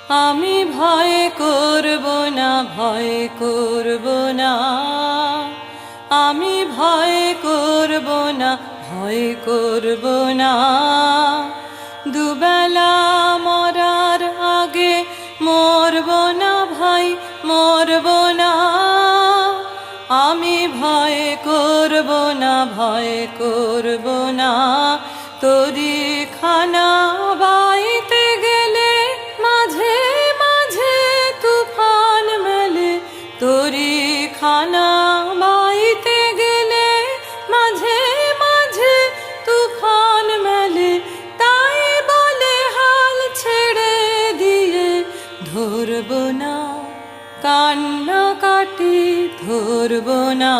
আমি ভয় করব না, ভয় করব না, আমি ভয় করব না, ভয় করব না। দুবেলা মরার আগে মরব না ভাই, মরব না। আমি ভয় করব না, ভয় করব না। তরি খানা বাইতে গেলে মাঝে মাঝে তুফান মেলে, তরি খানা বাইতে গেলে মাঝে মাঝে তুফান মেলে। তাই বলে হাল ছেড়ে দিয়ে ধরব না, কান্নাকাটি ধরব না।